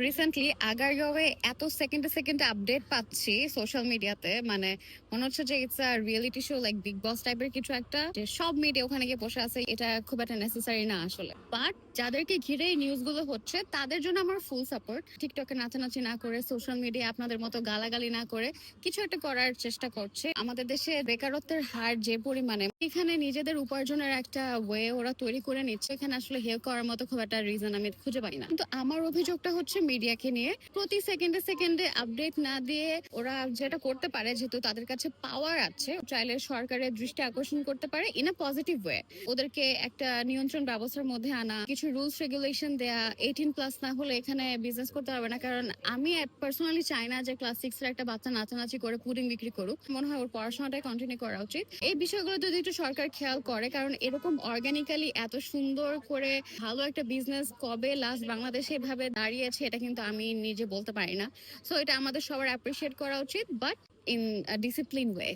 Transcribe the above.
Recently আগারগাঁওয়ে এত সেকেন্ডে সেকেন্ডে আপডেট পাচ্ছি সোশ্যাল মিডিয়াতে, মানে মনে হচ্ছে যে it's a reality show, like Bigg Boss টাইপের কিছু একটা, যে সব মিডিয়া ওখানে গিয়ে বসে আছে। এটা খুব একটা নেসেসারি না আসলে, বাট যাদেরকে ঘিরে এই নিউজ গুলো হচ্ছে তাদের জন্য আমার ফুল সাপোর্ট। টিকটকে নাচানাচি না করে, সোশ্যাল মিডিয়া আপনাদের মতো গালাগালি না করে কিছু একটা করার চেষ্টা করছে। আমাদের দেশে বেকারত্বের হার যে পরিমাণে, এখানে নিজেদের উপার্জনের একটা ওয়ে ওরা তৈরি করে নিচ্ছে। এখানে আসলে হেল্প করার মতো খুব একটা রিজন আমি খুঁজে পাই না। কিন্তু আমার অভিযোগটা হচ্ছে মিডিয়াকে নিয়ে। প্রতি সেকেন্ডে সেকেন্ডে আপডেট না দিয়ে ওরা যেটা করতে পারে, যেহেতু তাদের কাছে পাওয়ার আছে, চাইলে সরকারের দৃষ্টি আকর্ষণ করতে পারে ইন আ পজিটিভ ওয়ে। ওদেরকে একটা নিয়ন্ত্রণ ব্যবস্থার মধ্যে আনা, কিছু রুলস রেগুলেশন দেয়া, 18+ না হলে এখানে বিজনেস করতে পারবে না। কারণ আমি পার্সোনালি চাই না যে ক্লাস 6 এর একটা বাচ্চা নাচানাচি করে পুডিং বিক্রি করুক। মনে হয় ওর পড়াশোনাটাই কন্টিনিউ করা উচিত। এই বিষয়গুলো যদি একটু সরকার খেয়াল করে, কারণ এরকম অর্গানিক্যালি এত সুন্দর করে ভালো একটা বিজনেস কবে লাস্ট বাংলাদেশে এভাবে দাঁড়িয়েছে এটা কিন্তু আমি নিজে বলতে পারি না। সো এটা আমাদের সবার অ্যাপ্রিসিয়েট করা উচিত, বাট ইন ডিসিপ্লিন ওয়ে।